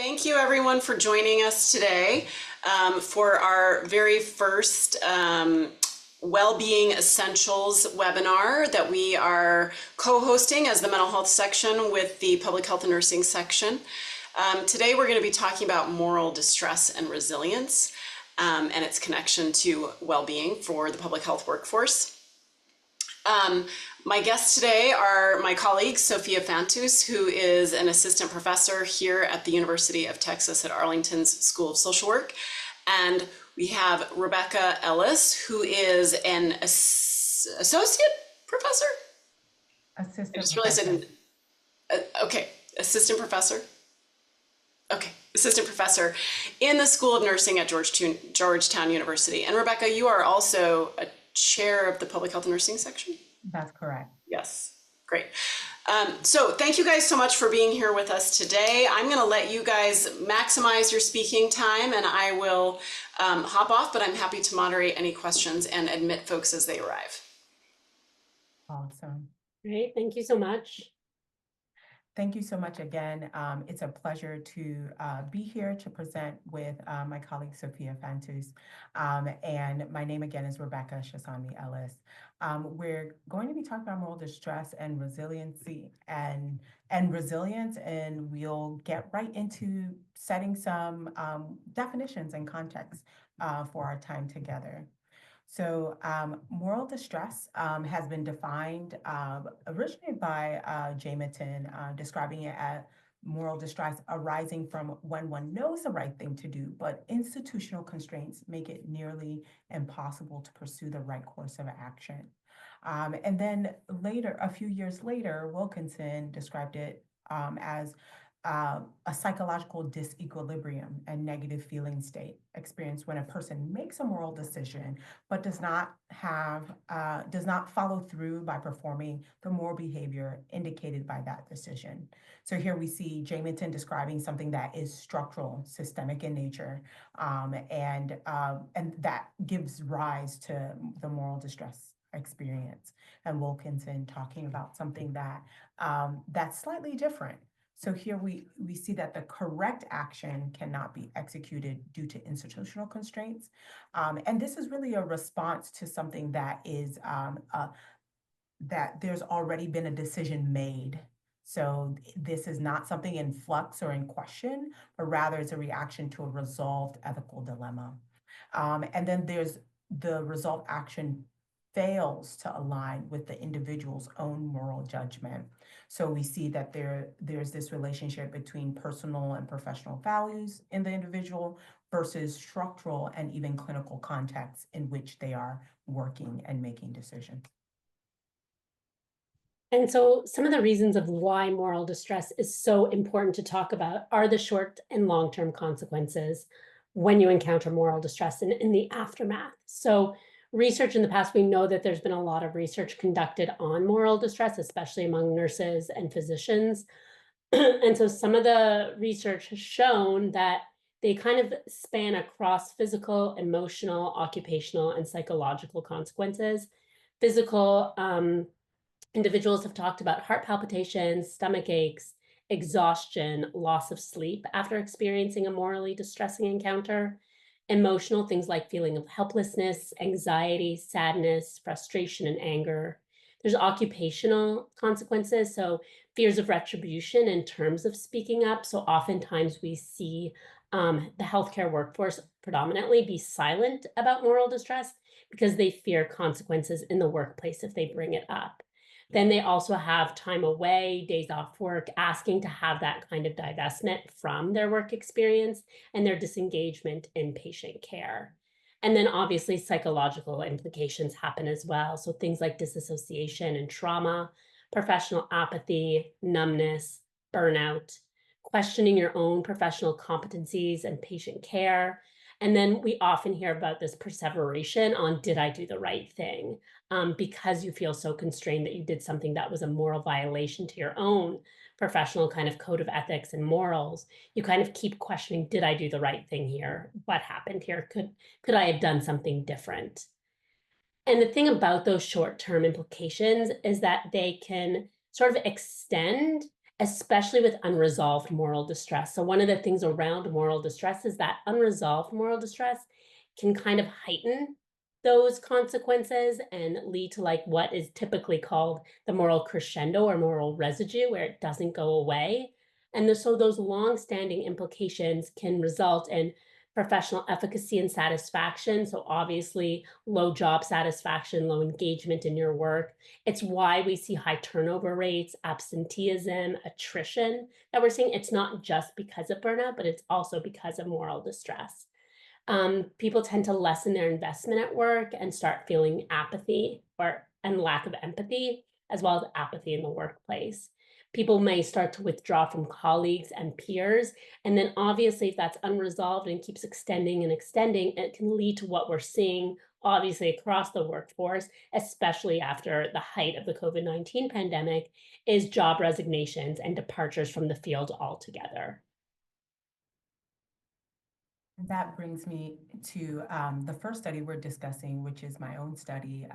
Thank you everyone for joining us today for our very first Wellbeing Essentials webinar that we are co-hosting as the mental health section with the public health and nursing section. Today we're going to be talking about moral distress and resilience and its connection to well-being for the public health workforce. My guests today are my colleague, Sophia Fantus, who is an assistant professor here at the University of Texas at Arlington's School of Social Work. And we have Rebecca Ellis, who is an associate professor? Assistant I just realized I professor. didn't, okay, assistant professor. Okay, assistant professor in the School of Nursing at Georgetown University. And Rebecca, you are also a chair of the public health and nursing section? That's correct. Yes, great. So thank you guys so much for being here with us today. I'm going to let you guys maximize your speaking time and I will hop off, but I'm happy to moderate any questions and admit folks as they arrive. Awesome. Great, thank you so much. Thank you so much again. It's a pleasure to be here to present with my colleague Sophia Fantus. And my name again is Rebecca Shasami Ellis. We're going to be talking about moral distress and resiliency and resilience, and we'll get right into setting some definitions and context for our time together. So moral distress has been defined originally by Jameson, describing it as moral distress arising from when one knows the right thing to do, but institutional constraints make it nearly impossible to pursue the right course of action. And then later, a few years later, Wilkinson described it as a psychological disequilibrium and negative feeling state experienced when a person makes a moral decision but does not follow through by performing the moral behavior indicated by that decision. So here we see Jameson describing something that is structural, systemic in nature, and that gives rise to the moral distress experience. And Wilkinson talking about something that that's slightly different. So here we see that the correct action cannot be executed due to institutional constraints. And this is really a response to something that is that there's already been a decision made. So this is not something in flux or in question, but rather it's a reaction to a resolved ethical dilemma. And then there's the resolved action fails to align with the individual's own moral judgment. So we see that there's this relationship between personal and professional values in the individual versus structural and even clinical contexts in which they are working and making decisions. And so some of the reasons of why moral distress is so important to talk about are the short and long-term consequences when you encounter moral distress and in the aftermath. So research in the past, we know that there's been a lot of research conducted on moral distress, especially among nurses and physicians. And so some of the research has shown that they kind of span across physical, emotional, occupational, and psychological consequences. Physical, individuals have talked about heart palpitations, stomach aches, exhaustion, loss of sleep after experiencing a morally distressing encounter. Emotional, things like feeling of helplessness, anxiety, sadness, frustration, and anger. There's occupational consequences, so fears of retribution in terms of speaking up. So oftentimes we see the healthcare workforce predominantly be silent about moral distress because they fear consequences in the workplace if they bring it up. Then they also have time away, days off work, asking to have that kind of divestment from their work experience and their disengagement in patient care. And then obviously psychological implications happen as well. So things like disassociation and trauma, professional apathy, numbness, burnout, questioning your own professional competencies and patient care. And then we often hear about this perseveration on, did I do the right thing? Because you feel so constrained that you did something that was a moral violation to your own professional kind of code of ethics and morals. You kind of keep questioning, did I do the right thing here? What happened here? Could I have done something different? And the thing about those short-term implications is that they can sort of extend especially with unresolved moral distress. So one of the things around moral distress is that unresolved moral distress can kind of heighten those consequences and lead to like what is typically called the moral crescendo or moral residue, where it doesn't go away. And so those long-standing implications can result in professional efficacy and satisfaction. So obviously, low job satisfaction, low engagement in your work. It's why we see high turnover rates, absenteeism, attrition that we're seeing. It's not just because of burnout, but it's also because of moral distress. People tend to lessen their investment at work and start feeling apathy and lack of empathy, as well as apathy in the workplace. People may start to withdraw from colleagues and peers. And then obviously, if that's unresolved and keeps extending and extending, it can lead to what we're seeing obviously across the workforce, especially after the height of the COVID-19 pandemic, is job resignations and departures from the field altogether. That brings me to the first study we're discussing, which is my own study.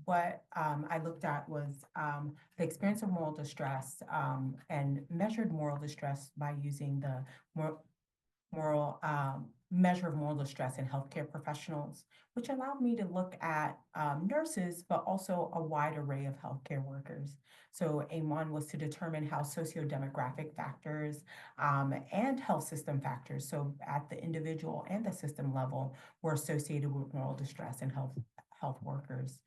What I looked at was the experience of moral distress and measured moral distress by using the moral measure of moral distress in healthcare professionals, which allowed me to look at nurses, but also a wide array of healthcare workers. So aim one was to determine how socio-demographic factors and health system factors, so at the individual and the system level, were associated with moral distress in health workers.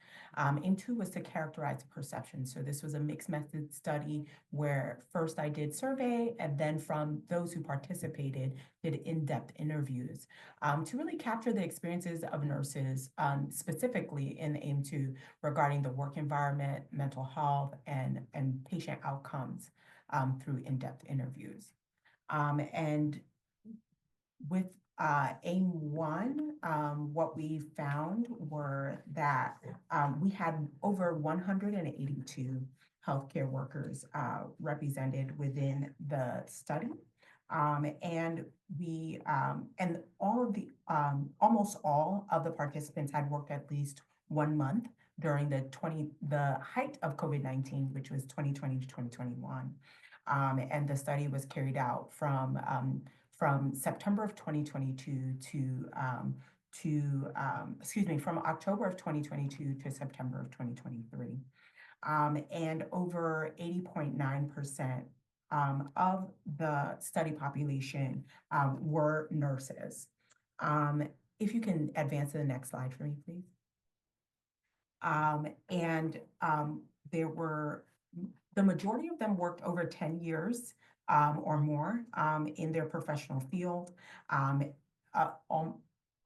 Aim two was to characterize perception. So this was a mixed method study where first I did survey, and then from those who participated, did in-depth interviews to really capture the experiences of nurses, specifically in aim two regarding the work environment, mental health, and patient outcomes through in-depth interviews. And with aim one, what we found were that we had over 182 healthcare workers represented within the study. And we and all of the almost all of the participants had worked at least 1 month during the height of COVID-19, which was 2020 to 2021. And the study was carried out from September of 2022 from October of 2022 to September of 2023. And over 80.9% of the study population were nurses. If you can advance to the next slide for me, please. There were, the majority of them worked over 10 years or more in their professional field. A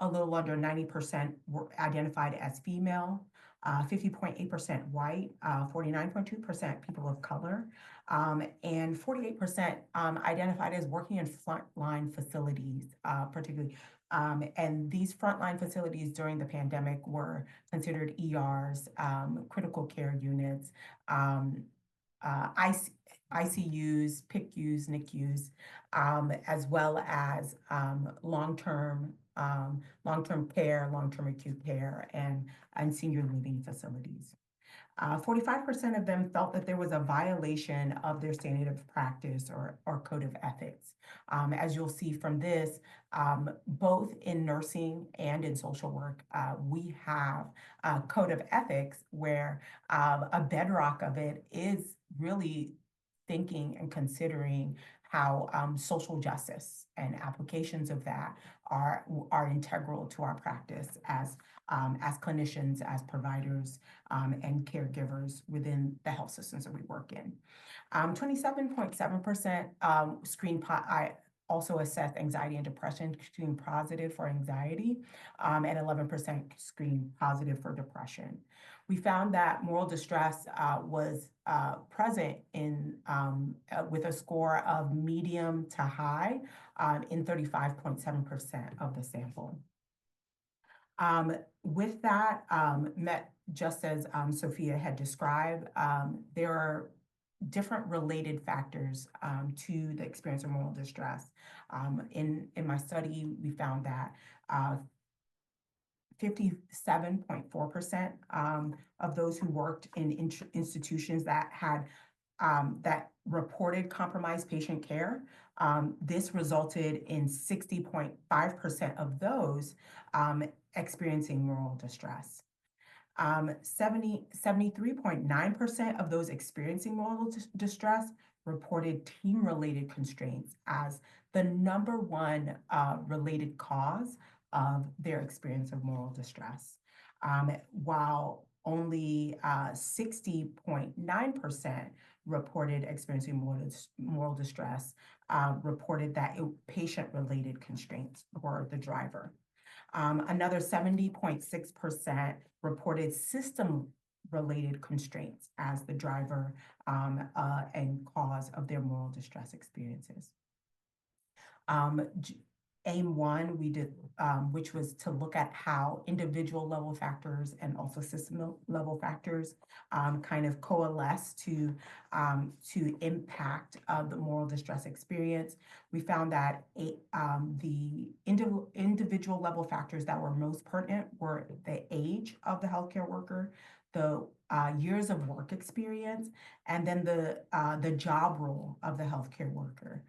little under 90% were identified as female, 50.8% white, 49.2% people of color, and 48% identified as working in frontline facilities, particularly. And these frontline facilities during the pandemic were considered ERs, critical care units, ICUs, PICUs, NICUs, as well as long-term care, long-term acute care, and senior living facilities. 45% of them felt that there was a violation of their standard of practice or code of ethics. As you'll see from this, both in nursing and in social work, we have a code of ethics where a bedrock of it is really thinking and considering how social justice and applications of that are integral to our practice as clinicians, as providers, and caregivers within the health systems that we work in. 27.7% I also assessed anxiety and depression, screened positive for anxiety, and 11% screened positive for depression. We found that moral distress was present in with a score of medium to high in 35.7% of the sample. With that, just as Sophia had described, there are different related factors to the experience of moral distress. In my study, we found that 57.4% of those who worked in institutions that had that reported compromised patient care. This resulted in 60.5% of those experiencing moral distress. 73.9% of those experiencing moral distress reported team-related constraints as the number one related cause of their experience of moral distress, while only 60.9% reported experiencing moral distress, reported that patient-related constraints were the driver. Another 70.6% reported system-related constraints as the driver and cause of their moral distress experiences. Aim one, we did, which was to look at how individual level factors and also system level factors kind of coalesce to impact the moral distress experience. We found that the individual level factors that were most pertinent were the age of the healthcare worker, the years of work experience, and then the job role of the healthcare worker.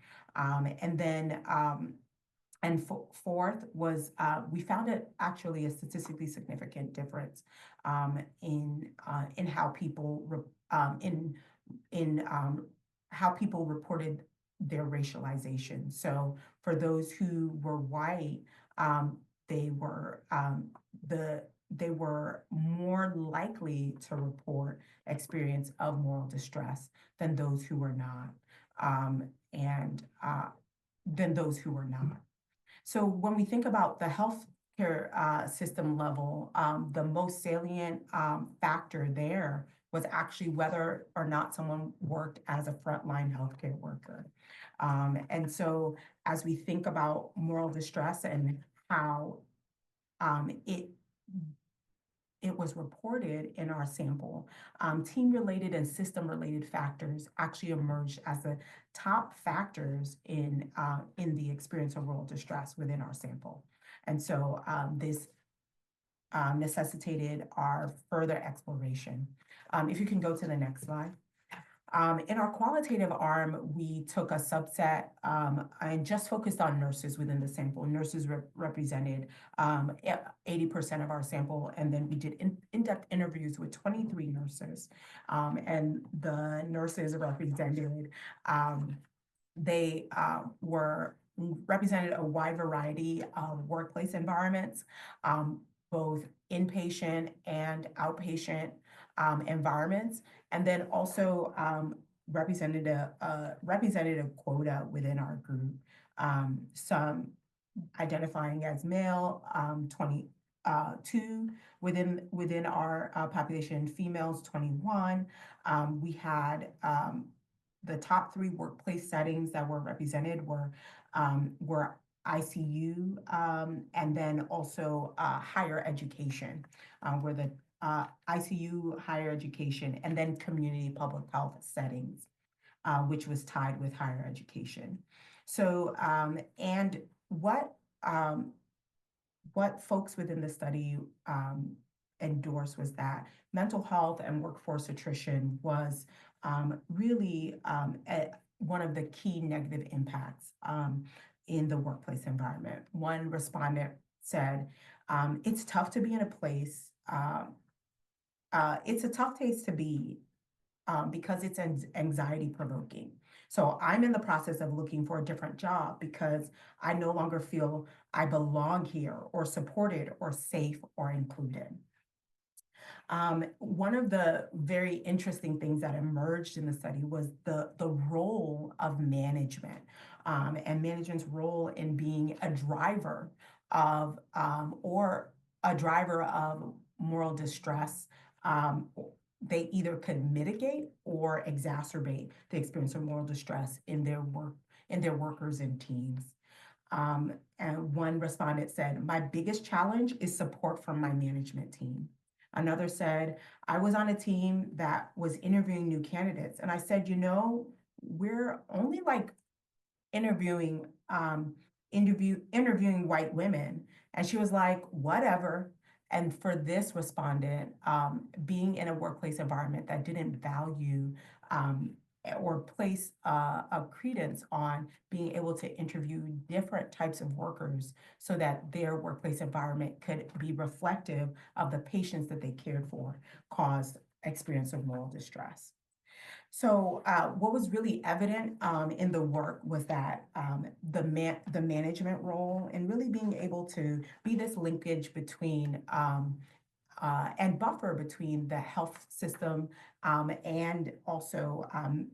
Fourth was we found it actually a statistically significant difference in how people how people reported their racialization. So for those who were white, they were more likely to report experience of moral distress than those who were not, than those who were not. So when we think about the healthcare system level, the most salient factor there was actually whether or not someone worked as a frontline healthcare worker. And so as we think about moral distress and how it was reported in our sample, team-related and system-related factors actually emerged as the top factors in the experience of moral distress within our sample. And so this necessitated our further exploration. If you can go to the next slide. In our qualitative arm, we took a subset and just focused on nurses within the sample. Nurses represented 80% of our sample, and then we did in-depth interviews with 23 nurses. And the nurses represented, represented a wide variety of workplace environments, both inpatient and outpatient environments, and then also represented a quota within our group. Some identifying as male, 22 within our population, females 21. We had the top 3 workplace settings that were represented were ICU, and then also higher education, where the ICU, higher education, and then community public health settings, which was tied with higher education. So, and what folks within the study endorsed was that mental health and workforce attrition was really one of the key negative impacts in the workplace environment. One respondent said, it's tough to be in a place, it's a tough place to be because it's anxiety provoking. So I'm in the process of looking for a different job because I no longer feel I belong here or supported or safe or included. One of the very interesting things that emerged in the study was the role of management and management's role in being a driver of moral distress. They either could mitigate or exacerbate the experience of moral distress in their workers and teams. And one respondent said, my biggest challenge is support from my management team. Another said, I was on a team that was interviewing new candidates. And I said, you know, we're only like interviewing white women. And she was like, whatever. And for this respondent, being in a workplace environment that didn't value or place a credence on being able to interview different types of workers so that their workplace environment could be reflective of the patients that they cared for caused experience of moral distress. So what was really evident in the work was that the management role and really being able to be this linkage between and buffer between the health system and also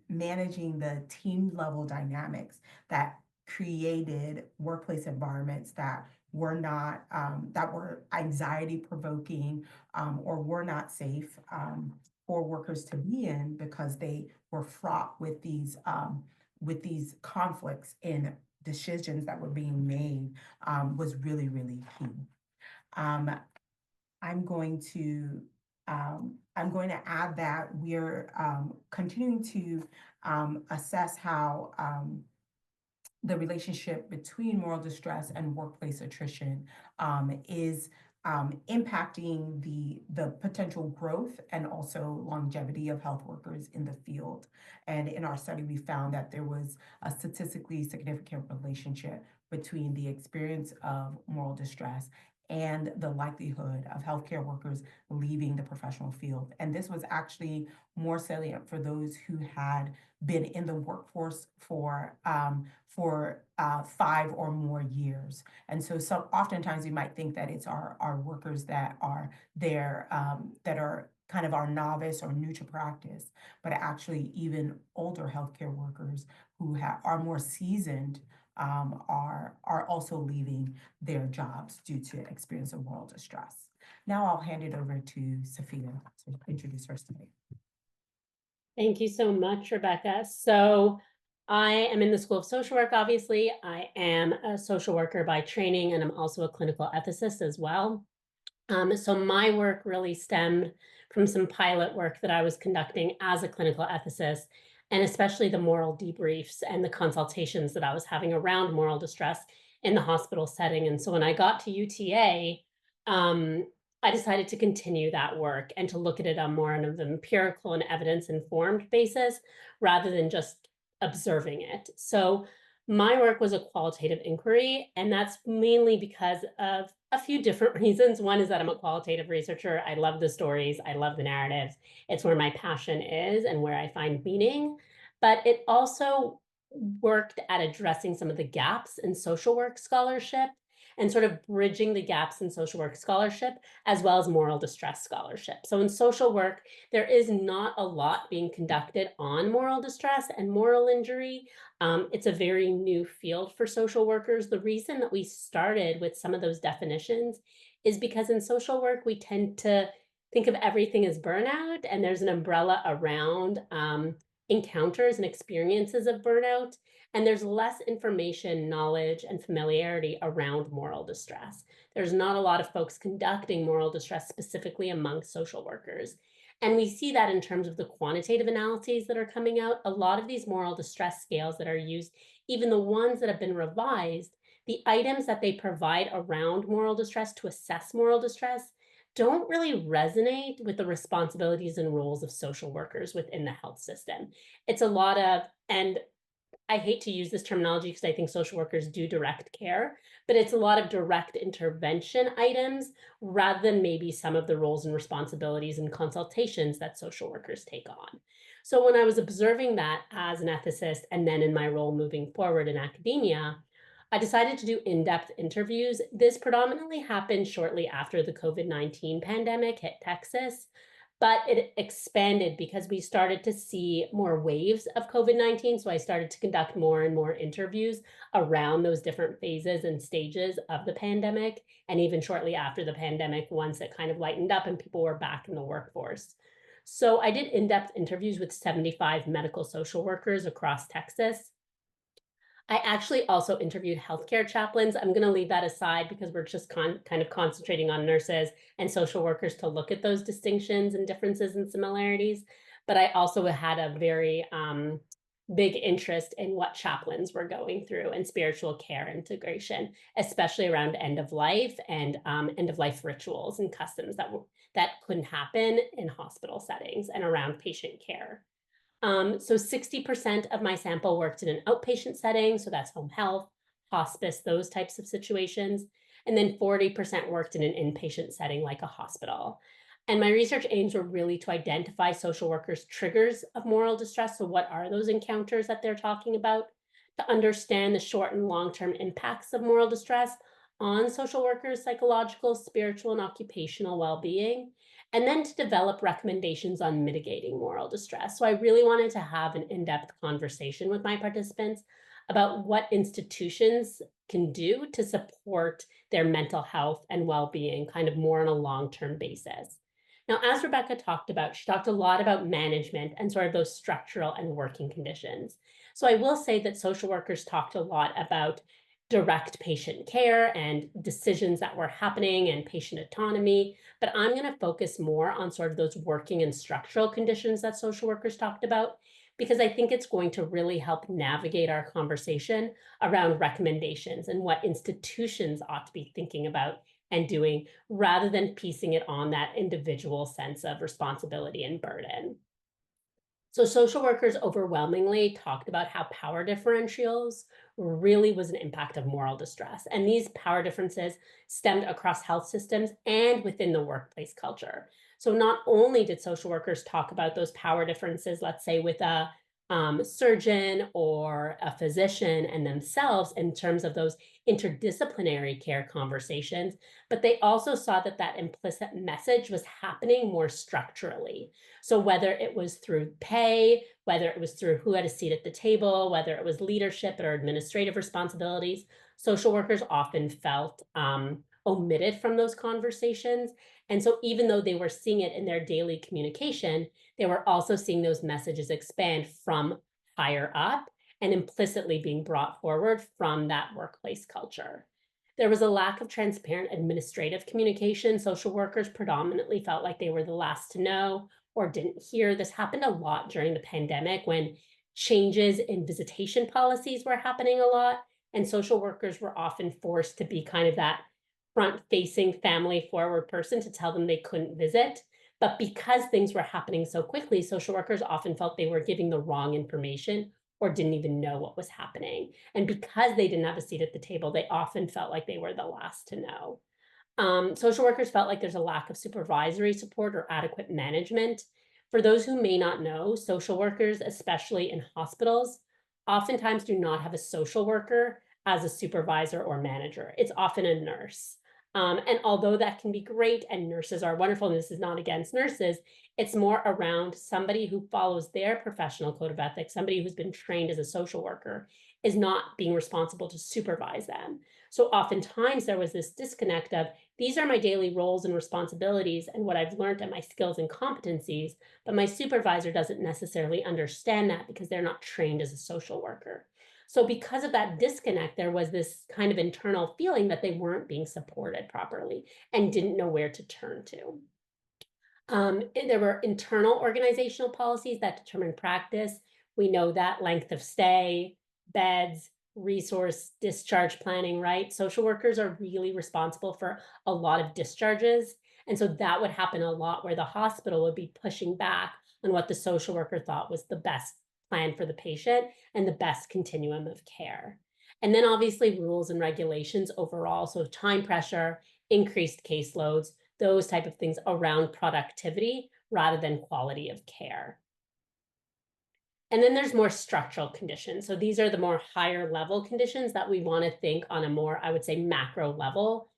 managing the team level dynamics that created workplace environments that were not that were anxiety provoking or were not safe for workers to be in because they were fraught with these conflicts in decisions that were being made was really really key. Um, I'm going to add that we're continuing to assess how the relationship between moral distress and workplace attrition is impacting the potential growth and also longevity of health workers in the field. And in our study, we found that there was a statistically significant relationship between the experience of moral distress and the likelihood of healthcare workers leaving the professional field. And this was actually more salient for those who had been in the workforce for 5 or more years. And so oftentimes you might think that it's our workers that are there, that are kind of our novice or new to practice, but actually even older healthcare workers who are more seasoned are also leaving their jobs due to experience of moral distress. Now I'll hand it over to Sophia to introduce her study. Thank you so much, Rebecca. So I am in the School of Social Work, obviously. I am a social worker by training, and I'm also a clinical ethicist as well. So my work really stemmed from some pilot work that I was conducting as a clinical ethicist, and especially the moral debriefs and the consultations that I was having around moral distress in the hospital setting. And so when I got to UTA, I decided to continue that work and to look at it on more of an empirical and evidence-informed basis rather than just observing it. So my work was a qualitative inquiry, and that's mainly because of a few different reasons. One is that I'm a qualitative researcher. I love the stories. I love the narratives. It's where my passion is and where I find meaning. But it also worked at addressing some of the gaps in social work scholarship and sort of bridging the gaps in social work scholarship as well as moral distress scholarship. So in social work, there is not a lot being conducted on moral distress and moral injury. It's a very new field for social workers. The reason that we started with some of those definitions is because in social work, we tend to think of everything as burnout, and there's an umbrella around encounters and experiences of burnout, and there's less information, knowledge, and familiarity around moral distress. There's not a lot of folks conducting moral distress specifically among social workers. And we see that in terms of the quantitative analyses that are coming out. A lot of these moral distress scales that are used, even the ones that have been revised, the items that they provide around moral distress to assess moral distress don't really resonate with the responsibilities and roles of social workers within the health system. It's a lot of, and I hate to use this terminology because I think social workers do direct care, but it's a lot of direct intervention items rather than maybe some of the roles and responsibilities and consultations that social workers take on. So when I was observing that as an ethicist and then in my role moving forward in academia, I decided to do in-depth interviews. This predominantly happened shortly after the COVID-19 pandemic hit Texas, but it expanded because we started to see more waves of COVID-19. So I started to conduct more and more interviews around those different phases and stages of the pandemic, and even shortly after the pandemic, once it kind of lightened up and people were back in the workforce. So I did in-depth interviews with 75 medical social workers across Texas. I actually also interviewed healthcare chaplains. I'm going to leave that aside because we're just kind of concentrating on nurses and social workers to look at those distinctions and differences and similarities. But I also had a very big interest in what chaplains were going through and spiritual care integration, especially around end of life and end of life rituals and customs that couldn't happen in hospital settings and around patient care. So 60% of my sample worked in an outpatient setting, so that's home health, hospice, those types of situations. And then 40% worked in an inpatient setting like a hospital. And my research aims were really to identify social workers' triggers of moral distress. So, what are those encounters that they're talking about? To understand the short and long term impacts of moral distress on social workers' psychological, spiritual, and occupational well being, and then to develop recommendations on mitigating moral distress. So I really wanted to have an in-depth conversation with my participants about what institutions can do to support their mental health and well-being kind of more on a long-term basis. Now, as Rebecca talked about, she talked a lot about management and sort of those structural and working conditions. So I will say that social workers talked a lot about direct patient care and decisions that were happening and patient autonomy, but I'm going to focus more on sort of those working and structural conditions that social workers talked about, because I think it's going to really help navigate our conversation around recommendations and what institutions ought to be thinking about and doing, rather than piecing it on that individual sense of responsibility and burden. So social workers overwhelmingly talked about how power differentials really was an impact of moral distress. And these power differences stemmed across health systems and within the workplace culture. So not only did social workers talk about those power differences, let's say with a surgeon or a physician and themselves in terms of those interdisciplinary care conversations, but they also saw that that implicit message was happening more structurally. So whether it was through pay, whether it was through who had a seat at the table, whether it was leadership or administrative responsibilities, social workers often felt omitted from those conversations. And so even though they were seeing it in their daily communication, they were also seeing those messages expand from higher up and implicitly being brought forward from that workplace culture. There was a lack of transparent administrative communication. Social workers predominantly felt like they were the last to know or didn't hear. This happened a lot during the pandemic when changes in visitation policies were happening a lot, and social workers were often forced to be kind of that front-facing, family-forward person to tell them they couldn't visit. But because things were happening so quickly, social workers often felt they were giving the wrong information or didn't even know what was happening. And because they didn't have a seat at the table, they often felt like they were the last to know. Social workers felt like there's a lack of supervisory support or adequate management. For those who may not know, social workers, especially in hospitals, oftentimes do not have a social worker as a supervisor or manager. It's often a nurse. And although that can be great and nurses are wonderful, and this is not against nurses, it's more around somebody who follows their professional code of ethics, somebody who's been trained as a social worker, is not being responsible to supervise them. So oftentimes there was this disconnect of, these are my daily roles and responsibilities and what I've learned and my skills and competencies, but my supervisor doesn't necessarily understand that because they're not trained as a social worker. So because of that disconnect, there was this kind of internal feeling that they weren't being supported properly and didn't know where to turn to. There were internal organizational policies that determine practice. We know that length of stay, beds, resource discharge planning, right? Social workers are really responsible for a lot of discharges. And so that would happen a lot where the hospital would be pushing back on what the social worker thought was the best plan for the patient and the best continuum of care. And then obviously rules and regulations overall. So time pressure, increased caseloads, those type of things around productivity rather than quality of care. And then there's more structural conditions. So these are the more higher level conditions that we want to think on a more, I would say, macro level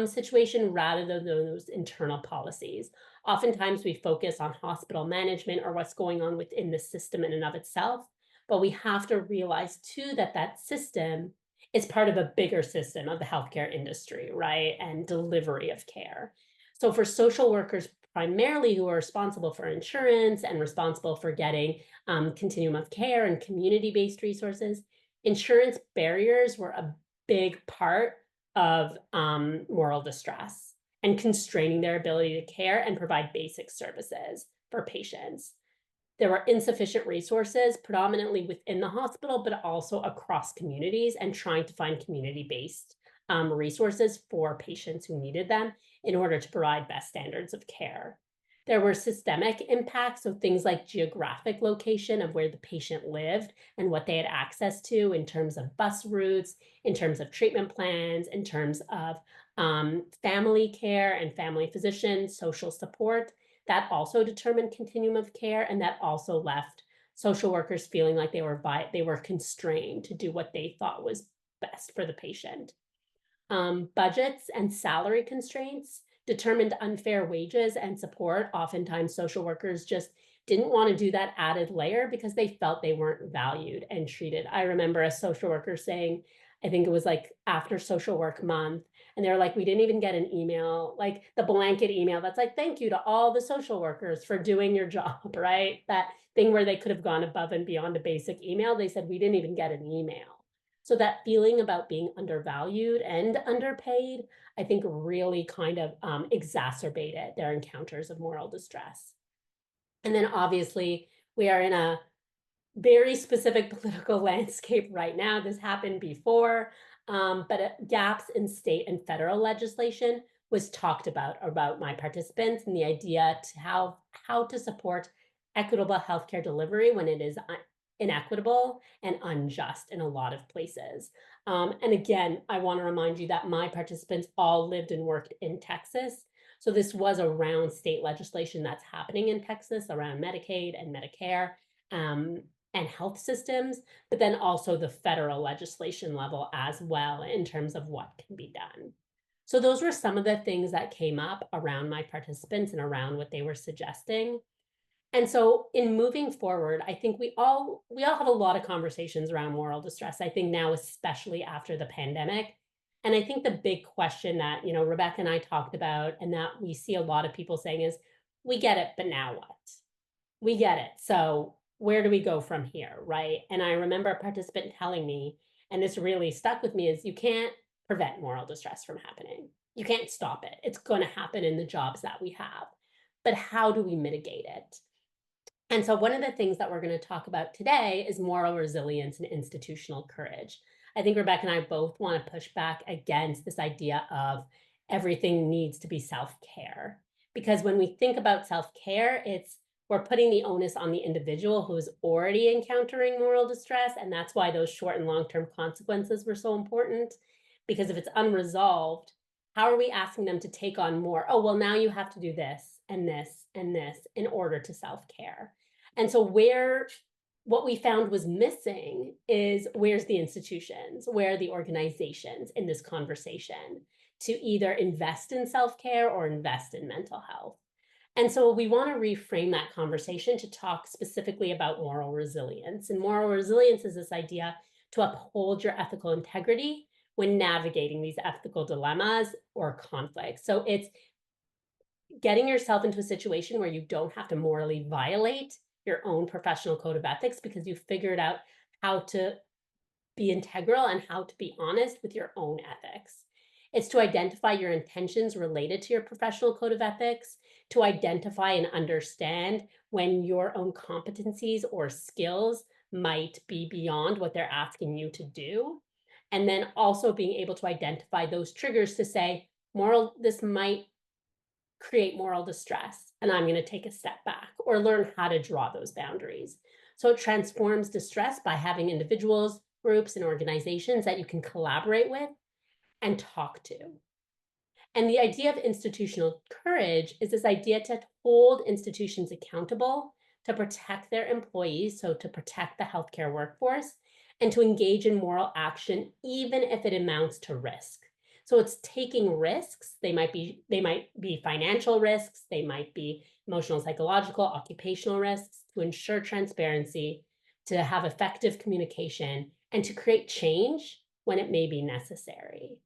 situation rather than those internal policies. Oftentimes we focus on hospital management or what's going on within the system in and of itself, but we have to realize too that that system is part of a bigger system of the healthcare industry, right? And delivery of care. So for social workers primarily who are responsible for insurance and responsible for getting continuum of care and community-based resources, insurance barriers were a big part of moral distress and constraining their ability to care and provide basic services for patients. There were insufficient resources, predominantly within the hospital, but also across communities, and trying to find community-based resources for patients who needed them in order to provide best standards of care. There were systemic impacts, so things like geographic location of where the patient lived and what they had access to in terms of bus routes, in terms of treatment plans, in terms of family care and family physicians, social support. That also determined continuum of care, and that also left social workers feeling like they were constrained to do what they thought was best for the patient. Budgets and salary constraints determined unfair wages and support. Oftentimes, social workers just didn't want to do that added layer because they felt they weren't valued and treated. I remember a social worker saying, I think it was like after social work month, and they're like, we didn't even get an email, like the blanket email that's like, thank you to all the social workers for doing your job, right? That thing where they could have gone above and beyond a basic email. They said, we didn't even get an email. So that feeling about being undervalued and underpaid, I think really kind of exacerbated their encounters of moral distress. And then obviously we are in a very specific political landscape right now. This happened before, but gaps in state and federal legislation was talked about my participants, and the idea to how to support equitable healthcare delivery when it is inequitable and unjust in a lot of places. And again, I want to remind you that my participants all lived and worked in Texas. So this was around state legislation that's happening in Texas around Medicaid and Medicare. And health systems, but then also the federal legislation level as well in terms of what can be done. So those were some of the things that came up around my participants and around what they were suggesting. And so in moving forward, I think we all have a lot of conversations around moral distress. I think now, especially after the pandemic. And I think the big question that, Rebecca and I talked about and that we see a lot of people saying is, we get it, but now what? We get it. So where do we go from here, right? And I remember a participant telling me, and this really stuck with me, is you can't prevent moral distress from happening. You can't stop it. It's going to happen in the jobs that we have. But how do we mitigate it? And so one of the things that we're going to talk about today is moral resilience and institutional courage. I think Rebecca and I both want to push back against this idea of everything needs to be self-care. Because when we think about self-care, we're putting the onus on the individual who's already encountering moral distress. And that's why those short and long-term consequences were so important. Because if it's unresolved, how are we asking them to take on more? Oh, well, now you have to do this and this and this in order to self-care. And so what we found was missing is where's the institutions, where are the organizations in this conversation to either invest in self-care or invest in mental health. And so we want to reframe that conversation to talk specifically about moral resilience. And moral resilience is this idea to uphold your ethical integrity when navigating these ethical dilemmas or conflicts. So it's getting yourself into a situation where you don't have to morally violate your own professional code of ethics because you figured out how to be integral and how to be honest with your own ethics. It's to identify your intentions related to your professional code of ethics, to identify and understand when your own competencies or skills might be beyond what they're asking you to do. And then also being able to identify those triggers to say, this might create moral distress, and I'm going to take a step back or learn how to draw those boundaries. So it transforms distress by having individuals, groups, and organizations that you can collaborate with and talk to. And the idea of institutional courage is this idea to hold institutions accountable to protect their employees, so to protect the healthcare workforce, and to engage in moral action, even if it amounts to risk. So it's taking risks. They might be financial risks, they might be emotional, psychological, occupational risks, to ensure transparency, to have effective communication, and to create change when it may be necessary.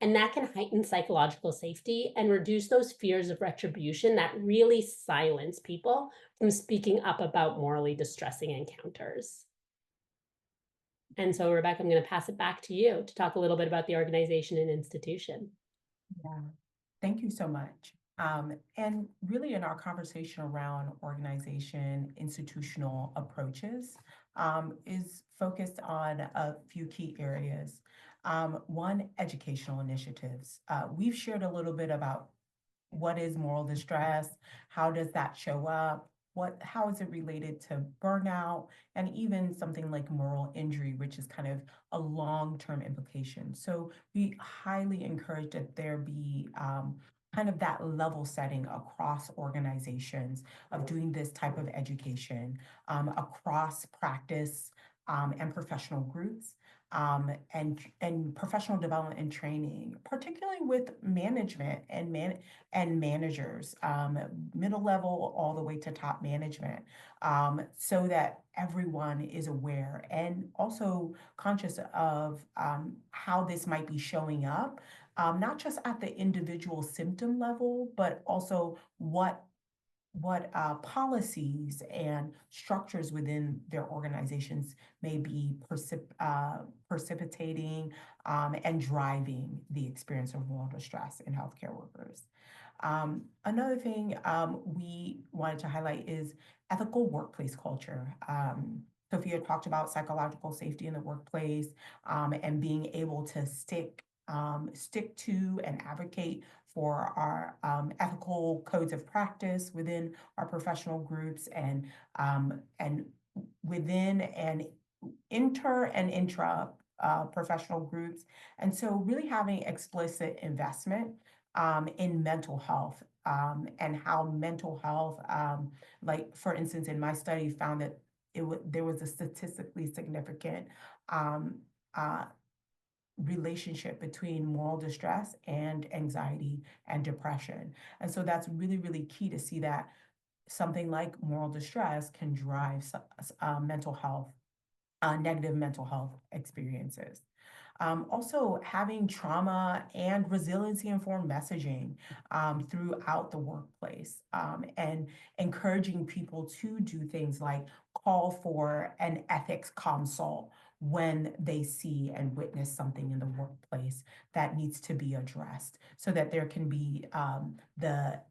And that can heighten psychological safety and reduce those fears of retribution that really silence people from speaking up about morally distressing encounters. And so, Rebecca, I'm going to pass it back to you to talk a little bit about the organization and institution. Yeah, thank you so much. And really in our conversation around organization, institutional approaches is focused on a few key areas. One, educational initiatives. We've shared a little bit about what is moral distress? How does that show up? How is it related to burnout, and even something like moral injury, which is kind of a long-term implication. So we highly encourage that there be kind of that level setting across organizations of doing this type of education across practice and professional groups. And professional development and training, particularly with management and managers, middle level all the way to top management, so that everyone is aware and also conscious of how this might be showing up, not just at the individual symptom level, but also what policies and structures within their organizations may be precipitating and driving the experience of moral distress in healthcare workers. Another thing we wanted to highlight is ethical workplace culture. Sophia talked about psychological safety in the workplace and being able to stick to and advocate for our ethical codes of practice within our professional groups and within and intra professional groups. And so really having explicit investment in mental health and how mental health, like for instance, in my study found that there was a statistically significant uh, relationship between moral distress and anxiety and depression. And so that's really, really key to see that something like moral distress can drive mental health, negative mental health experiences. Also, having trauma and resiliency-informed messaging throughout the workplace and encouraging people to do things like call for an ethics consult when they see and witness something in the workplace that needs to be addressed, so that there can be um, the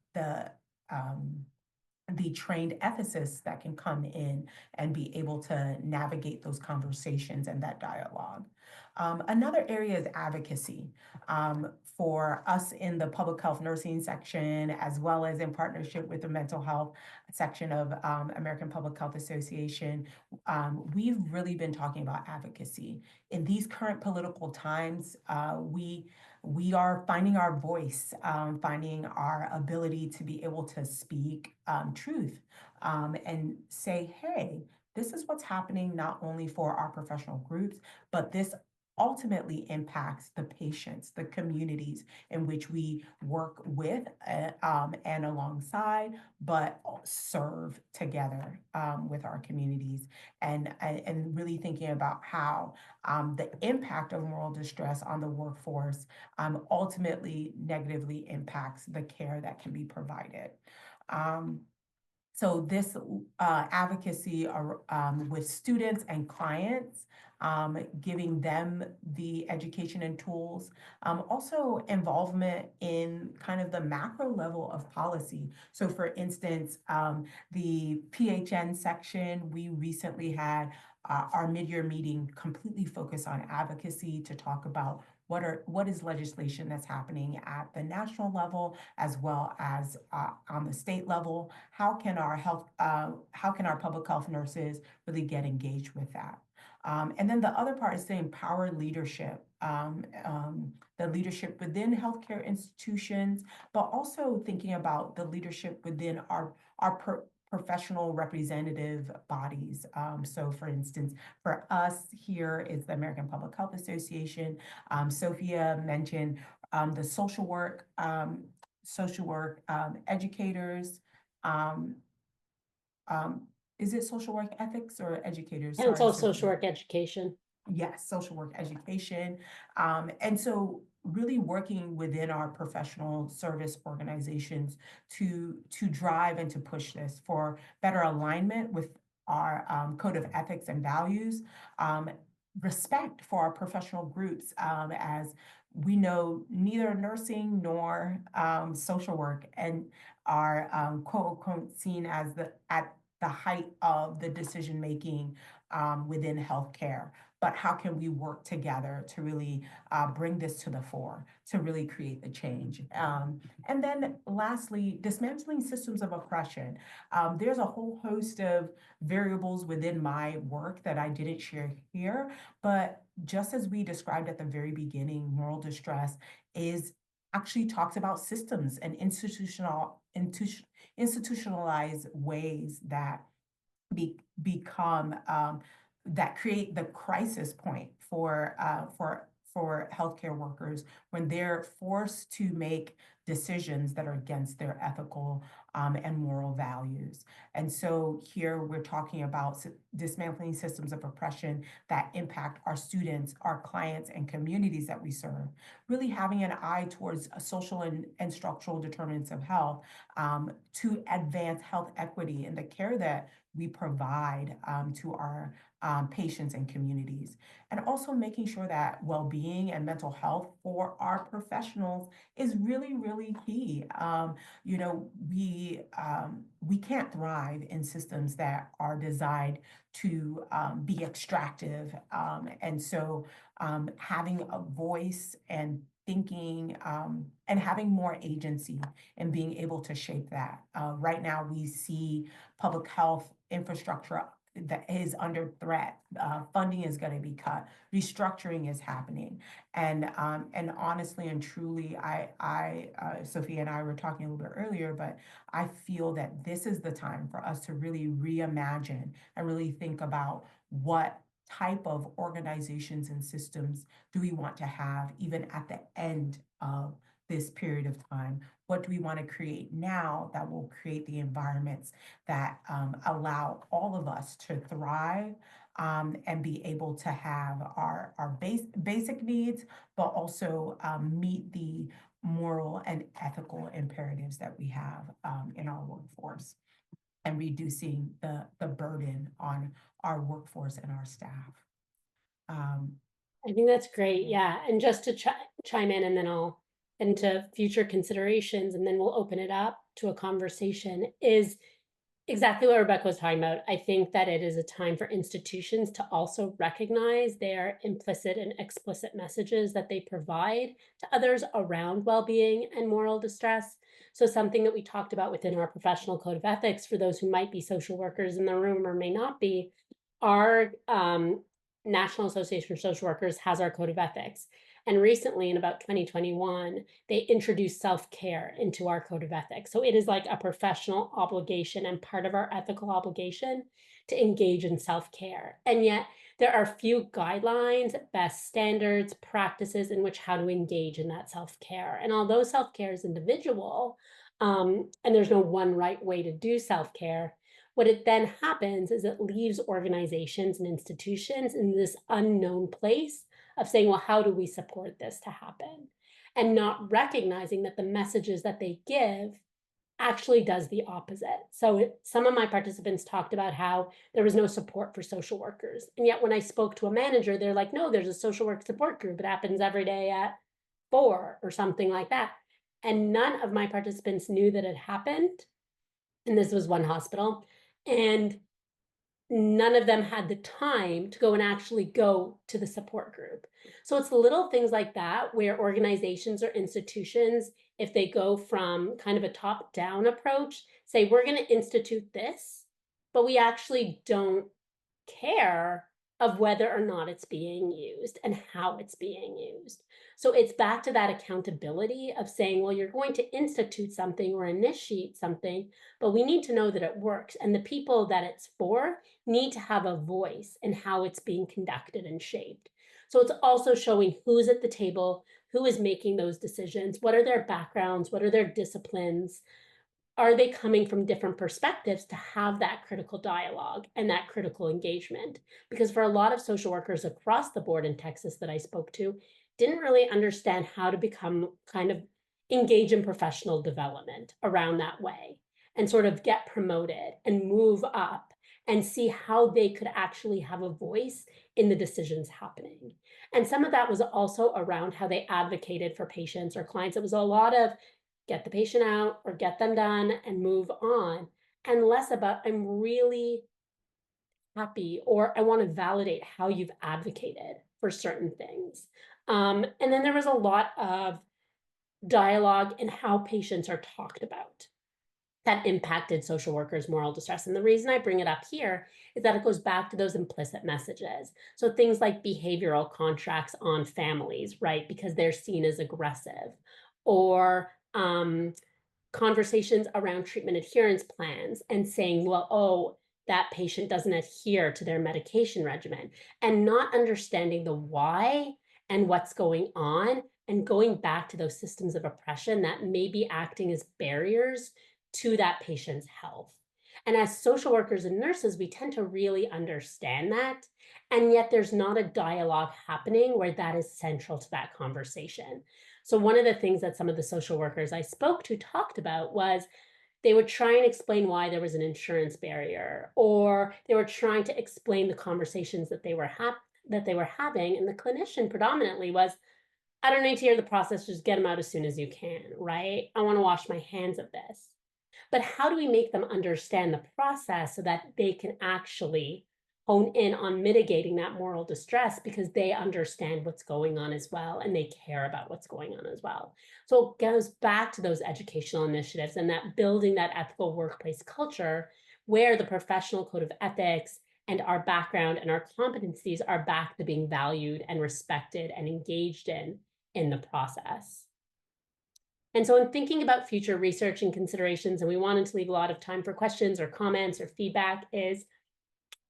trained ethicists that can come in and be able to navigate those conversations and that dialogue. Another area is advocacy. For us in the public health nursing section, as well as in partnership with the mental health section of American Public Health Association, we've really been talking about advocacy. In these current political times, we are finding our voice, finding our ability to be able to speak truth and say, hey, this is what's happening not only for our professional groups, but this ultimately impacts the patients, the communities in which we work with and alongside, but serve together with our communities, and really thinking about how the impact of moral distress on the workforce ultimately negatively impacts the care that can be provided. So this advocacy with students and clients, giving them the education and tools, also involvement in kind of the macro level of policy. So for instance, the PHN section, we recently had our mid-year meeting completely focused on advocacy to talk about what is legislation that's happening at the national level as well as on the state level. How can our public health nurses really get engaged with that? And then the other part is to empower leadership, the leadership within healthcare institutions, but also thinking about the leadership within our professional representative bodies. So for instance, for us here is the American Public Health Association. Sophia mentioned the social work educators. Is it social work ethics or educators? And Sorry, social Sophia. work education. Yes, social work education. And so really working within our professional service organizations to drive and to push this for better alignment with our code of ethics and values, respect for our professional groups, as we know neither nursing nor social work and are quote unquote seen as at the height of the decision making within healthcare. but how can we work together to really bring this to the fore, to really create the change. And then lastly, dismantling systems of oppression. There's a whole host of variables within my work that I didn't share here, but just as we described at the very beginning, moral distress is actually talks about systems and institutionalized ways that become that create the crisis point for healthcare workers when they're forced to make decisions that are against their ethical and moral values. And so here we're talking about dismantling systems of oppression that impact our students, our clients, and communities that we serve, really having an eye towards social and structural determinants of health to advance health equity in the care that we provide to our patients and communities, and also making sure that well-being and mental health for our professionals is really, really key. You know, we can't thrive in systems that are designed to be extractive, and so having a voice and thinking and having more agency and being able to shape that. Right now, we see public health infrastructure that is under threat. Funding is going to be cut. Restructuring is happening, and honestly and truly, Sophia and I were talking a little bit earlier, but I feel that this is the time for us to really reimagine and really think about what type of organizations and systems do we want to have even at the end of this period of time. What do we want to create now that will create the environments that allow all of us to thrive and be able to have our basic needs, but also meet the moral and ethical imperatives that we have in our workforce, and reducing the burden on our workforce and our staff. I think that's great. Yeah. And just to chime in, and then I'll into future considerations, and then we'll open it up to a conversation, is exactly what Rebecca was talking about. I think that it is a time for institutions to also recognize their implicit and explicit messages that they provide to others around well-being and moral distress. So something that we talked about within our professional code of ethics, for those who might be social workers in the room or may not be, our National Association of Social Workers has our code of ethics. And recently, in about 2021, they introduced self-care into our code of ethics. So it is like a professional obligation and part of our ethical obligation to engage in self-care. And yet there are few guidelines, best standards, practices in which how to engage in that self-care. And although self-care is individual, and there's no one right way to do self-care, what it then happens is it leaves organizations and institutions in this unknown place of saying, well, how do we support this to happen? And not recognizing that the messages that they give actually does the opposite. So some of my participants talked about how there was no support for social workers. And yet when I spoke to a manager, they're like, no, there's a social work support group. It happens every day at 4 or something like that. And none of my participants knew that it happened. And this was one hospital. And none of them had the time to go and actually go to the support group. So it's little things like that where organizations or institutions, if they go from kind of a top-down approach, say, we're going to institute this, but we actually don't care of whether or not it's being used and how it's being used. So it's back to that accountability of saying, well, you're going to institute something or initiate something, but we need to know that it works. And the people that it's for need to have a voice in how it's being conducted and shaped. So it's also showing who's at the table, who is making those decisions, what are their backgrounds, what are their disciplines, are they coming from different perspectives to have that critical dialogue and that critical engagement? Because for a lot of social workers across the board in Texas that I spoke to, didn't really understand how to become kind of engage in professional development around that way and sort of get promoted and move up and see how they could actually have a voice in the decisions happening. And some of that was also around how they advocated for patients or clients. It was a lot of get the patient out or get them done and move on, and less about I'm really happy, or I want to validate how you've advocated for certain things. And then there was a lot of dialogue in how patients are talked about that impacted social workers' moral distress. And the reason I bring it up here is that it goes back to those implicit messages. So things like behavioral contracts on families, right? Because they're seen as aggressive, or conversations around treatment adherence plans and saying, well, oh, that patient doesn't adhere to their medication regimen, and not understanding the why and what's going on, and going back to those systems of oppression that may be acting as barriers to that patient's health. And as social workers and nurses, we tend to really understand that. And yet there's not a dialogue happening where that is central to that conversation. So one of the things that some of the social workers I spoke to talked about was they would try and explain why there was an insurance barrier, or they were trying to explain the conversations that they were having. And the clinician predominantly was, I don't need to hear the process, just get them out as soon as you can, right? I want to wash my hands of this. But how do we make them understand the process so that they can actually hone in on mitigating that moral distress, because they understand what's going on as well, and they care about what's going on as well. So it goes back to those educational initiatives and that building that ethical workplace culture where the professional code of ethics and our background and our competencies are back to being valued and respected and engaged in the process. And so in thinking about future research and considerations, and we wanted to leave a lot of time for questions or comments or feedback, is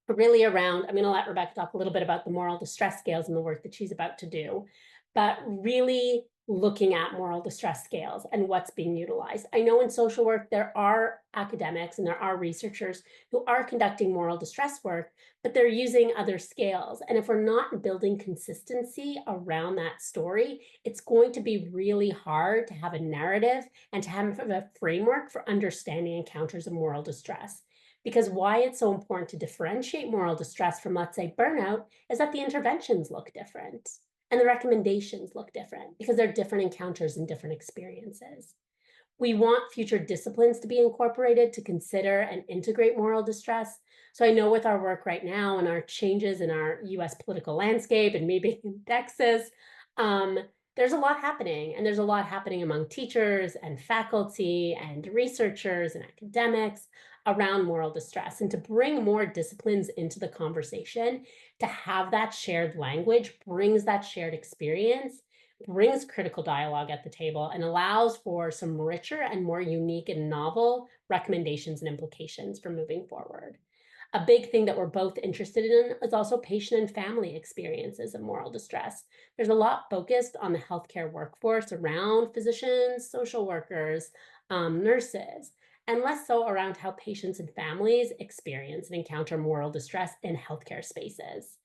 really around, I'm going to let Rebecca talk a little bit about the moral distress scales and the work that she's about to do, but really looking at moral distress scales and what's being utilized. I know in social work, there are academics and there are researchers who are conducting moral distress work, but they're using other scales. And if we're not building consistency around that story, it's going to be really hard to have a narrative and to have a framework for understanding encounters of moral distress. Because why it's so important to differentiate moral distress from, let's say, burnout, is that the interventions look different and the recommendations look different because they're different encounters and different experiences. We want future disciplines to be incorporated to consider and integrate moral distress. So I know with our work right now and our changes in our US political landscape and maybe in Texas, there's a lot happening, and there's a lot happening among teachers and faculty and researchers and academics around moral distress. And to bring more disciplines into the conversation, to have that shared language, brings that shared experience, brings critical dialogue at the table, and allows for some richer and more unique and novel recommendations and implications for moving forward. A big thing that we're both interested in is also patient and family experiences of moral distress. There's a lot focused on the healthcare workforce around physicians, social workers, nurses, and less so around how patients and families experience and encounter moral distress in healthcare spaces.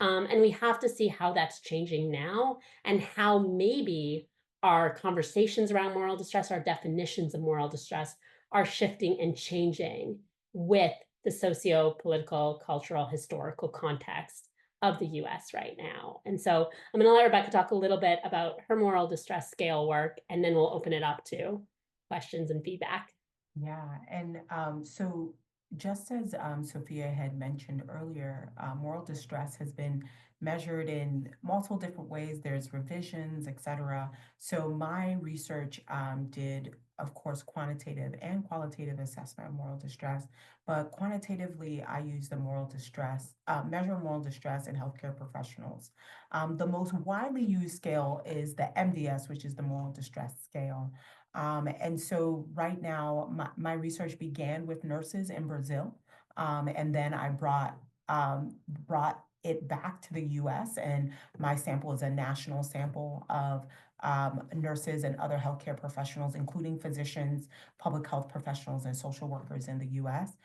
And we have to see how that's changing now, and how maybe our conversations around moral distress, our definitions of moral distress, are shifting and changing with the socio-political, cultural, historical context of the US right now. And so I'm going to let Rebecca talk a little bit about her moral distress scale work, and then we'll open it up to questions and feedback. Yeah, and so just as Sophia had mentioned earlier, moral distress has been measured in multiple different ways. There's revisions, et cetera. So my research did, of course, quantitative and qualitative assessment of moral distress. But quantitatively, I use the moral distress, measure moral distress in healthcare professionals. The most widely used scale is the MDS, which is the moral distress scale. And so right now, my research began with nurses in Brazil, and then I brought it back to the US, and my sample is a national sample of nurses and other healthcare professionals, including physicians, public health professionals, and social workers in the US,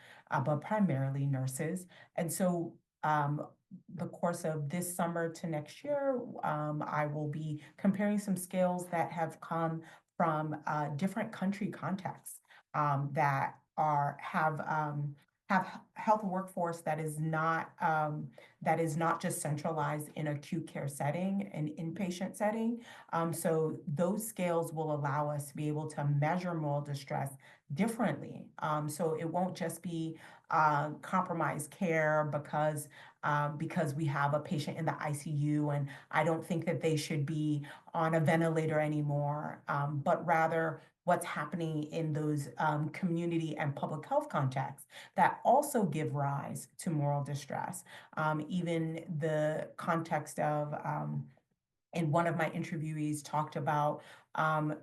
but primarily nurses. And so the course of this summer to next year, I will be comparing some scales that have come from different country contexts that have have health workforce that is not just centralized in acute care setting, an inpatient setting. So those scales will allow us to be able to measure moral distress differently. So it won't just be compromised care because we have a patient in the ICU, and I don't think that they should be on a ventilator anymore, but rather what's happening in those community and public health contexts that also give rise to moral distress. Even the context of, and one of my interviewees talked about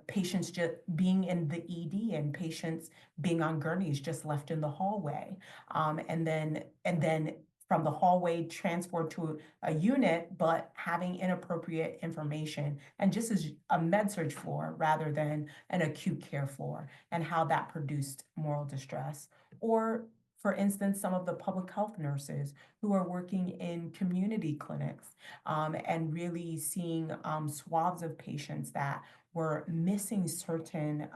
patients just being in the ED and patients being on gurneys just left in the hallway, and then from the hallway transport to a unit, but having inappropriate information and just as a med surg floor rather than an acute care floor, and how that produced moral distress. Or for instance, some of the public health nurses who are working in community clinics and really seeing swaths of patients that were missing certain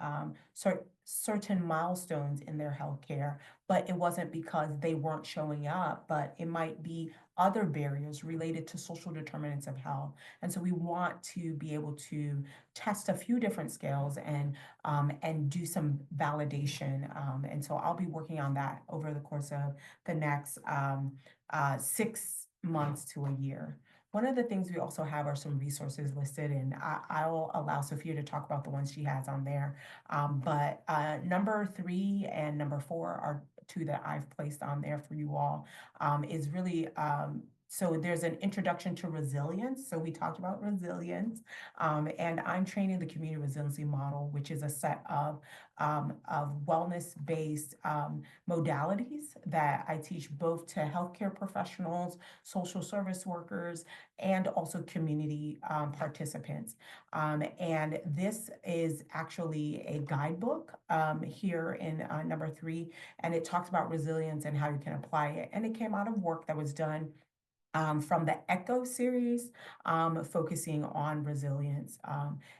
milestones in their healthcare, but it wasn't because they weren't showing up, but it might be other barriers related to social determinants of health. And so we want to be able to test a few different scales and do some validation. And so I'll be working on that over the course of the next 6 months to a year. One of the things we also have are some resources listed, and I'll allow Sophia to talk about the ones she has on there. But number 3 and number 4 are 2 that I've placed on there for you all. Is really so there's an introduction to resilience. So we talked about resilience, and I'm training the community resiliency model, which is a set of wellness-based modalities that I teach both to healthcare professionals, social service workers, and also community participants. And this is actually a guidebook here in number 3, and it talks about resilience and how you can apply it. And it came out of work that was done from the ECHO series, focusing on resilience.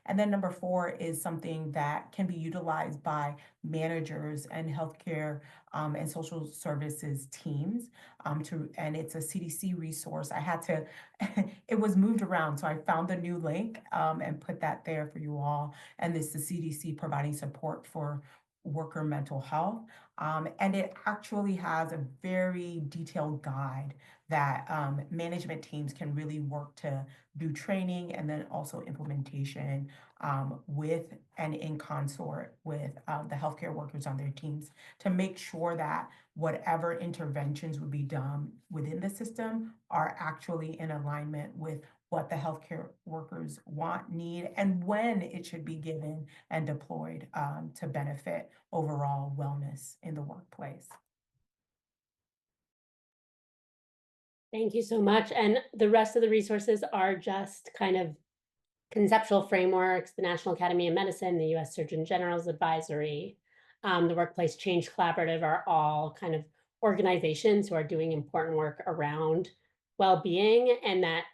And then number 4 is something that can be utilized by managers and healthcare and social services teams. And it's a CDC resource. I had to, it was moved around, so I found the new link and put that there for you all. And this is the CDC providing support for worker mental health. And it actually has a very detailed guide that management teams can really work to do training and then also implementation with and in consort with the healthcare workers on their teams to make sure that whatever interventions would be done within the system are actually in alignment with what the healthcare workers want, need, and when it should be given and deployed to benefit overall wellness in the workplace. Thank you so much. And the rest of the resources are just kind of conceptual frameworks, the National Academy of Medicine, the US Surgeon General's advisory, the Workplace Change Collaborative are all kind of organizations who are doing important work around well-being, and that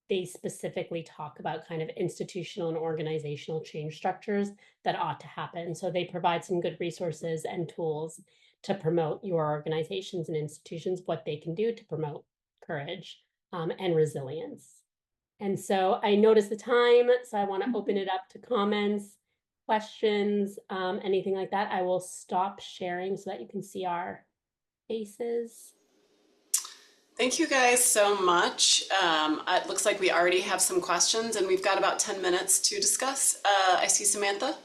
they specifically talk about kind of institutional and organizational change structures that ought to happen. So they provide some good resources and tools to promote your organizations and institutions, what they can do to promote courage and resilience. And so I noticed the time, so I want to open it up to comments, questions, anything like that. I will stop sharing so that you can see our faces. Thank you guys so much. It looks like we already have some questions, and we've got about 10 minutes to discuss. I see Samantha.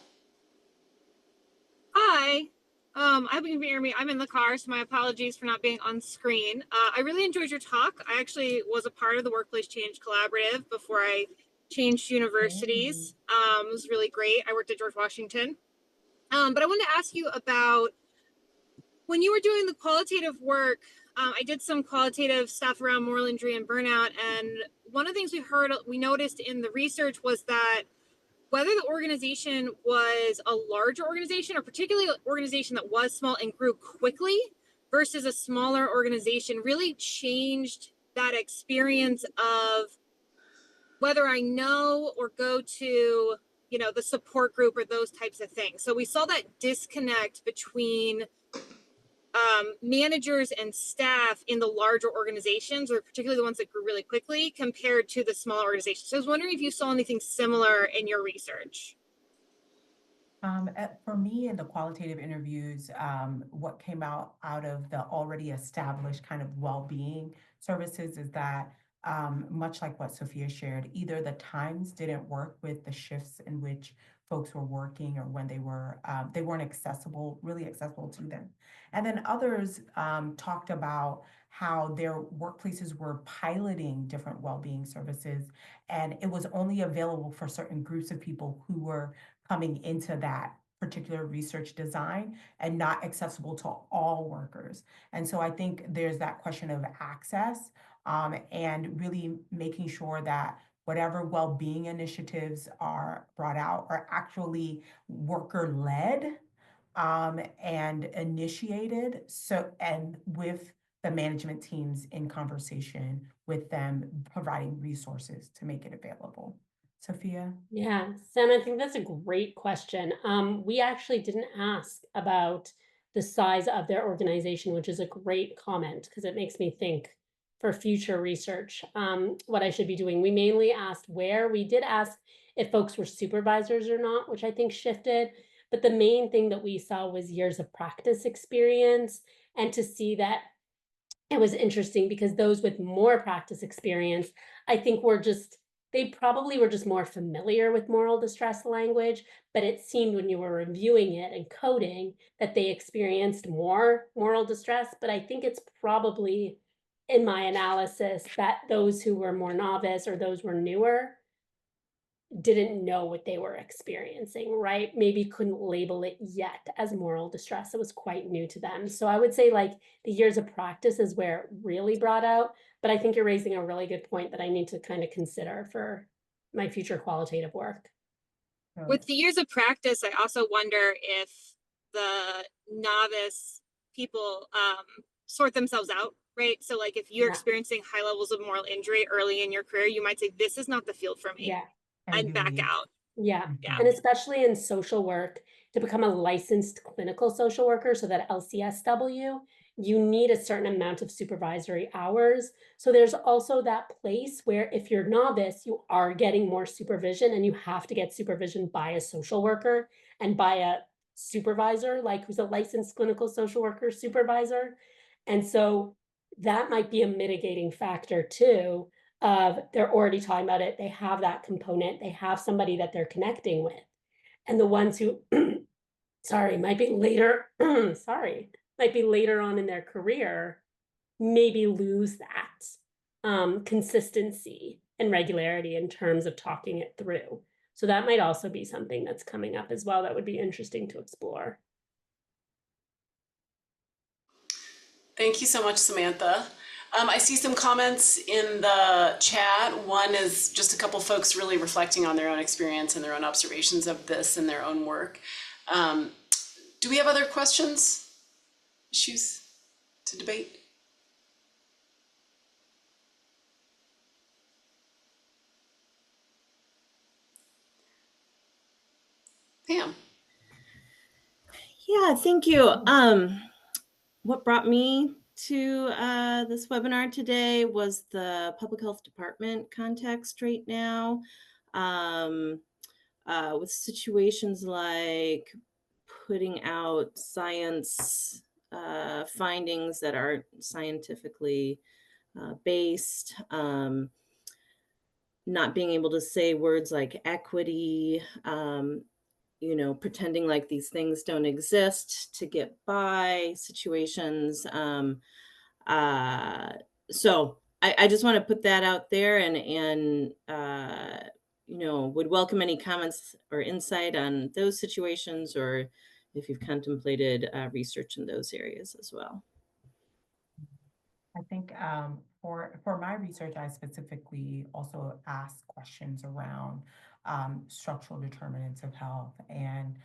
Hi. I hope you can hear me. I'm in the car, so my apologies for not being on screen. I really enjoyed your talk. I actually was a part of the Workplace Change Collaborative before I changed universities. It was really great. I worked at George Washington. But I wanted to ask you about when you were doing the qualitative work. I did some qualitative stuff around moral injury and burnout. And one of the things we noticed in the research was that whether the organization was a larger organization or particularly an organization that was small and grew quickly versus a smaller organization really changed that experience of whether I know or go to, the support group or those types of things. So we saw that disconnect between managers and staff in the larger organizations, or particularly the ones that grew really quickly, compared to the smaller organizations. So I was wondering if you saw anything similar in your research. For me, in the qualitative interviews, what came out of the already established kind of well-being services is that, much like what Sophia shared, either the times didn't work with the shifts in which folks were working, or when they weren't accessible, really accessible to them. And then others talked about how their workplaces were piloting different well-being services, and it was only available for certain groups of people who were coming into that particular research design, and not accessible to all workers. And so I think there's that question of access, and really making sure that whatever well-being initiatives are brought out are actually worker-led, and initiated, and with the management teams in conversation with them, providing resources to make it available. Sophia? Yeah, Sam, I think that's a great question. We actually didn't ask about the size of their organization, which is a great comment because it makes me think for future research what I should be doing. We mainly asked where. We did ask if folks were supervisors or not, which I think shifted. But the main thing that we saw was years of practice experience, and to see that it was interesting because those with more practice experience, I think they probably were just more familiar with moral distress language, but it seemed when you were reviewing it and coding that they experienced more moral distress. But I think it's probably, in my analysis, that those who were more novice or those were newer didn't know what they were experiencing, right? Maybe couldn't label it yet as moral distress. It was quite new to them. So I would say like the years of practice is where it really brought out. But I think you're raising a really good point that I need to kind of consider for my future qualitative work. With the years of practice, I also wonder if the novice people sort themselves out, right? So like if you're experiencing high levels of moral injury early in your career, you might say, this is not the field for me. Yeah. I'd back out. Yeah. Yeah. And especially in social work, to become a licensed clinical social worker, so that LCSW, you need a certain amount of supervisory hours. So there's also that place where if you're novice, you are getting more supervision, and you have to get supervision by a social worker and by a supervisor, like who's a licensed clinical social worker supervisor. And so that might be a mitigating factor too, of they're already talking about it, they have that component, they have somebody that they're connecting with. And the ones who might be later might be later on in their career, maybe lose that consistency and regularity in terms of talking it through. So that might also be something that's coming up as well that would be interesting to explore. Thank you so much, Samantha. I see some comments in the chat. One is just a couple folks really reflecting on their own experience and their own observations of this in their own work. Do we have other questions, issues to debate? Pam. Yeah, thank you. What brought me to this webinar today was the public health department context right now, with situations like putting out science findings that aren't scientifically based, not being able to say words like equity, pretending like these things don't exist to get by situations. So I just want to put that out there, and would welcome any comments or insight on those situations, or if you've contemplated research in those areas as well. I think for my research, I specifically also asked questions around structural determinants of health, and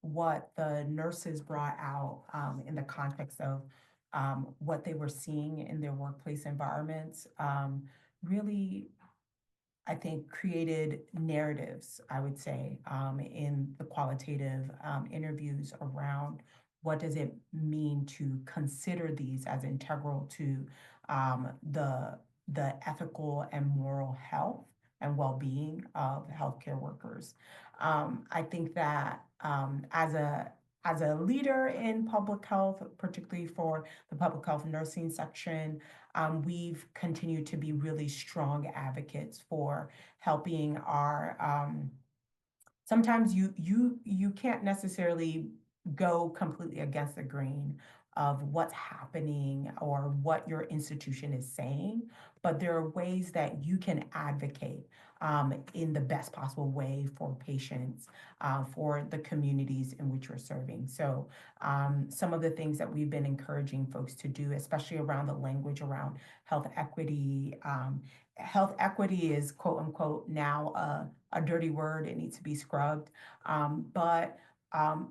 what the nurses brought out in the context of what they were seeing in their workplace environments really I think, created narratives, I would say, in the qualitative interviews around what does it mean to consider these as integral to the ethical and moral health and well-being of healthcare workers. I think that as a leader in public health, particularly for the public health nursing section, we've continued to be really strong advocates for helping our sometimes you can't necessarily go completely against the grain of what's happening or what your institution is saying, but there are ways that you can advocate in the best possible way for patients, for the communities in which you're serving. So some of the things that we've been encouraging folks to do, especially around the language around health equity. Health equity is quote unquote now a dirty word. It needs to be scrubbed. But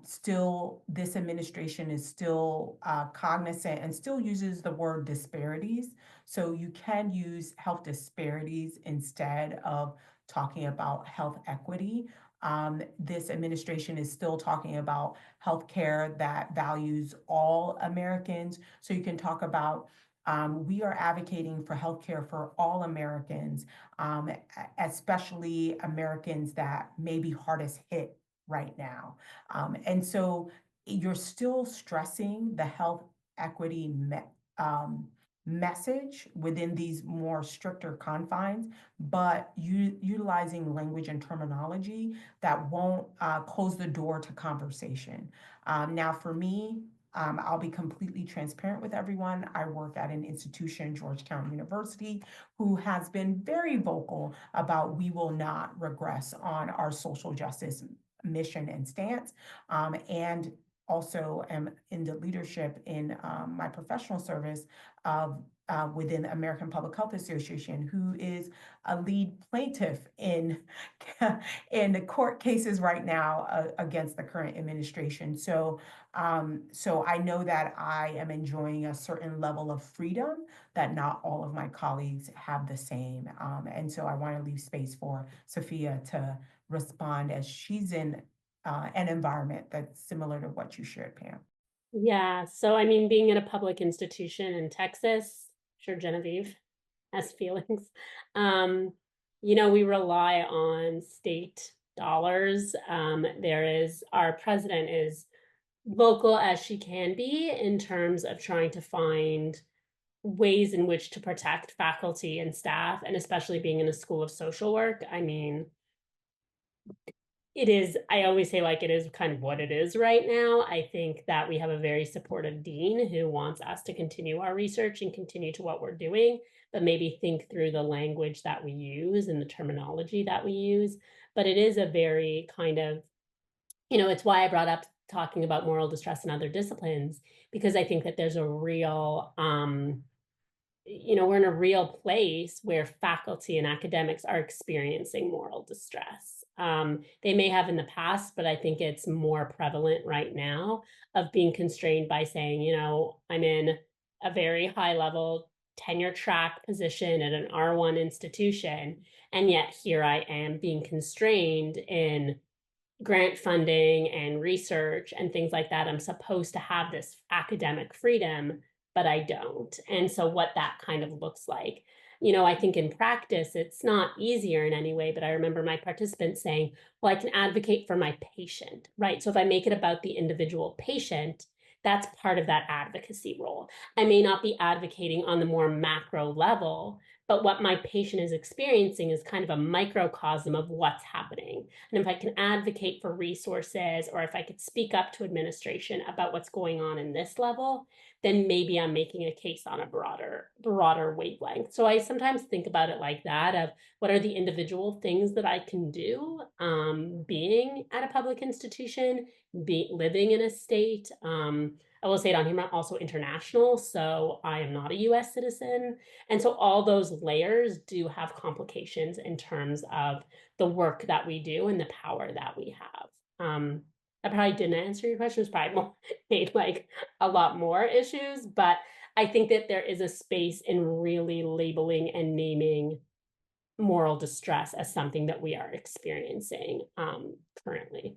still, this administration is still cognizant and still uses the word disparities. So you can use health disparities instead of talking about health equity. This administration is still talking about healthcare that values all Americans. So you can talk about we are advocating for healthcare for all Americans, especially Americans that may be hardest hit right now. And so you're still stressing the health equity message within these more stricter confines, but utilizing language and terminology that won't close the door to conversation. Now, for me, I'll be completely transparent with everyone. I work at an institution, Georgetown University, who has been very vocal about we will not regress on our social justice mission and stance, and also am in the leadership in my professional service of within the American Public Health Association, who is a lead plaintiff in in the court cases right now against the current administration. So I know that I am enjoying a certain level of freedom that not all of my colleagues have the same. And so I want to leave space for Sophia to respond as she's in an environment that's similar to what you shared, Pam. Yeah, so I mean, being at a public institution in Texas, sure Genevieve has feelings. We rely on state dollars. Our president is vocal as she can be in terms of trying to find ways in which to protect faculty and staff, and especially being in a school of social work. I mean, I always say, like, it is kind of what it is right now. I think that we have a very supportive dean who wants us to continue our research and continue to what we're doing, but maybe think through the language that we use and the terminology that we use. But it is a very kind of, it's why I brought up talking about moral distress in other disciplines, because I think that there's a real, we're in a real place where faculty and academics are experiencing moral distress. They may have in the past, but I think it's more prevalent right now of being constrained by saying, I'm in a very high level tenure track position at an R1 institution, and yet here I am being constrained in grant funding and research and things like that. I'm supposed to have this academic freedom, but I don't. And so what that kind of looks like, I think in practice, it's not easier in any way, but I remember my participants saying, well, I can advocate for my patient, right? So if I make it about the individual patient, that's part of that advocacy role. I may not be advocating on the more macro level, but what my patient is experiencing is kind of a microcosm of what's happening. And if I can advocate for resources, or if I could speak up to administration about what's going on in this level, then maybe I'm making a case on a broader wavelength. So I sometimes think about it like that, of what are the individual things that I can do, being at a public institution, living in a state. I will say it on here, I'm also international, so I am not a US citizen. And so all those layers do have complications in terms of the work that we do and the power that we have. I probably didn't answer your question. It's probably made like a lot more issues, but I think that there is a space in really labeling and naming moral distress as something that we are experiencing currently.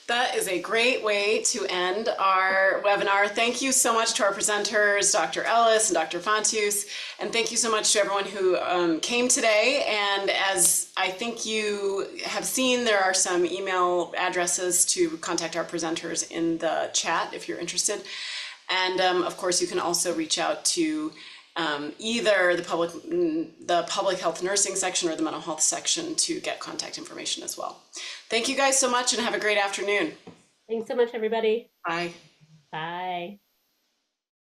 That is a great way to end our webinar. Thank you so much to our presenters, Dr. Ellis and Dr. Fontus, and thank you so much to everyone who came today. And as I think you have seen, there are some email addresses to contact our presenters in the chat if you're interested. And of course, you can also reach out to either the public health nursing section or the mental health section to get contact information as well. Thank you guys so much and have a great afternoon. Thanks so much, everybody. Bye. Bye.